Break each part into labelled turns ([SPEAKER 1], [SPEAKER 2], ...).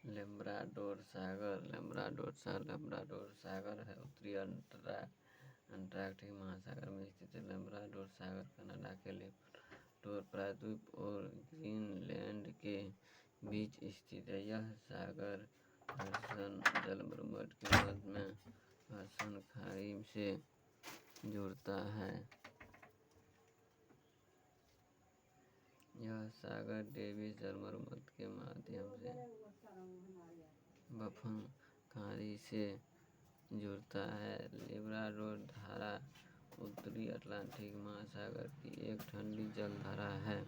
[SPEAKER 1] Labrador सागर है उत्तरी Antarctic महासागर में स्थित है। लैब्राडोर सागर कनाडा के लेब्राडोर प्रायद्वीप और ग्रीनलैंड के बीच स्थित है। यह सागर हडसन जलप्रपात के मध्य में हडसन खाड़ी से जुड़ता है। यह सागर डेविस जलप्रपात के माध्यम से बाफन खाड़ी से जुड़ता है। लैब्राडोर धारा उत्तरी अटलांटिक महासागर की एक ठंडी जलधारा है।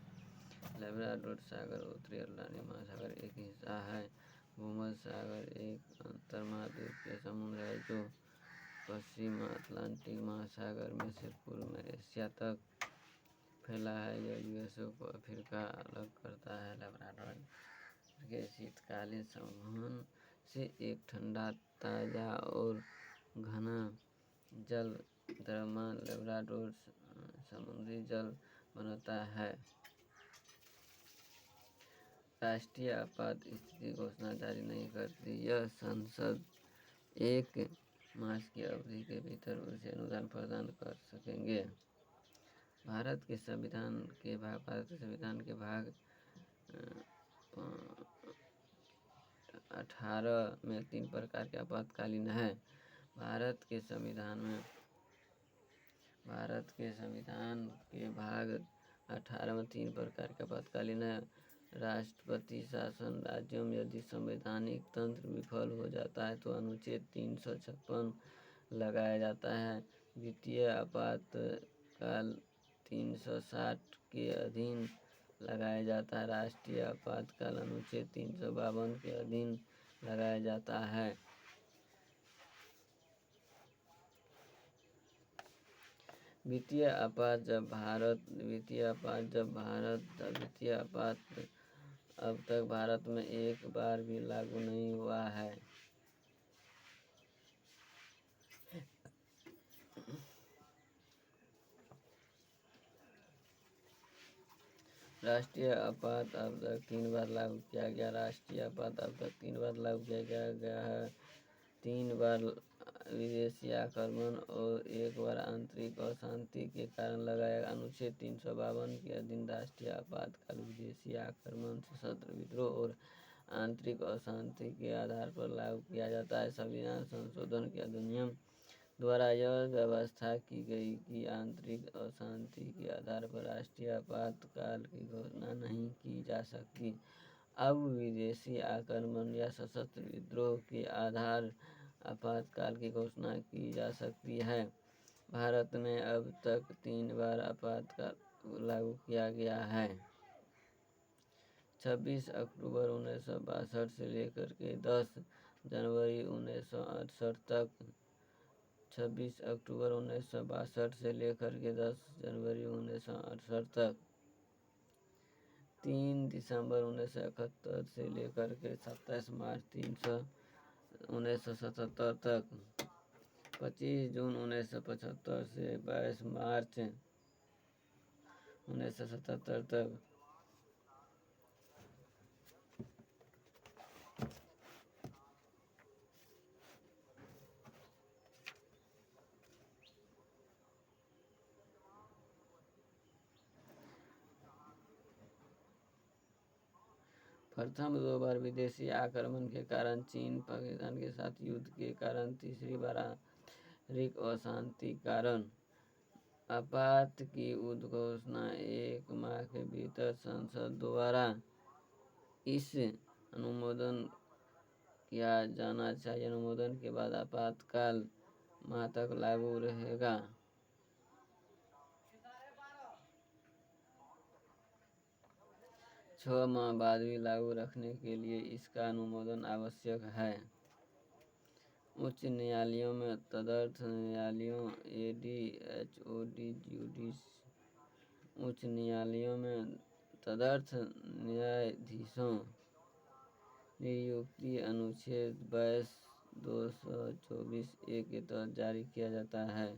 [SPEAKER 1] लैब्राडोर सागर उत्तरी अटलांटिक महासागर एक हिस्सा है। भूमध्य सागर एक अंतर्महाद्वीपीय समुद्र है जो पश्चिम अटलांटिक महासागर में से पूर्व में एशिया तक फैला है। यह यूएसए को अफ्रीका अलग करता है। लैब्राडोर के शीतकालीन संवहन से एक ठंडा, ताज़ा और घना जल द्रव्यमान लैब्राडोर समुद्री जल बनाता है। राष्ट्रीय आपात स्थिति घोषणा जारी नहीं करती। यह संसद एक मास की अवधि के भीतर उसे अनुदान प्रदान कर सकेंगे। भारत के संविधान के भाग 18 में 3 प्रकार के आपातकालीन है। भारत के संविधान के भाग 18 में 3 प्रकार के आपातकालीन है। राष्ट्रपति शासन। राज्यों में यदि संवैधानिक तंत्र विफल हो जाता है तो अनुच्छेद 356 लगाया जाता है। वित्तीय आपातकाल 360 के अधीन लगाया जाता है। राष्ट्रीय आपातकाल अनुच्छेद 352 के अधीन लगाया जाता है। वित्तीय आपात अब तक भारत में एक बार भी लागू नहीं हुआ है। राष्ट्रीय आपात अब तक 3 बार लागू किया गया। राष्ट्रीय आपात अब तक 3 बार लागू किया गया है। 3 बार विदेशी आक्रमण और 1 बार आंतरिक अशांति के कारण लगाया। अनुच्छेद 352 के अधीन राष्ट्रीय आपातकाल विदेशी आक्रमण, सशस्त्र विद्रोह और आंतरिक अशांति के आधार पर लागू किया जाता है। संविधान संशोधन के अधिनियम द्वारा यह व्यवस्था की गई कि आंतरिक अशांति के आधार पर राष्ट्रीय आपातकाल की घोषणा नहीं की जा सकती। अब विदेशी आक्रमण या सशस्त्र विद्रोह के आधार आपातकाल की घोषणा की जा सकती है। भारत में अब तक 3 बार आपातकाल लागू किया गया है। 26 अक्टूबर 1962 से लेकर के 10 जनवरी 1968 तक। 26 अक्टूबर 1962 से लेकर के 10 जनवरी 1968 तक। 3 दिसंबर 1971 से लेकर के 27 मार्च 1977 तक। 25 जून 1975 से 22 मार्च 1977 तक। प्रथम 2 बार विदेशी आक्रमण के कारण चीन पाकिस्तान के साथ युद्ध के कारण। तीसरी बार आंतरिक अशांति कारण। आपात की उद्घोषणा 1 माह के भीतर संसद द्वारा इस अनुमोदन किया जाना चाहिए। अनुमोदन के बाद आपातकाल माह तक लागू रहेगा। 6 माह बाद भी लागू रखने के लिए इसका अनुमोदन आवश्यक है। उच्च न्यायालयों में तदर्थ न्यायालयों उच्च न्यायालयों में तदर्थ न्यायाधीशों नियुक्ति अनुच्छेद 22 224 ए के तहत जारी किया जाता है।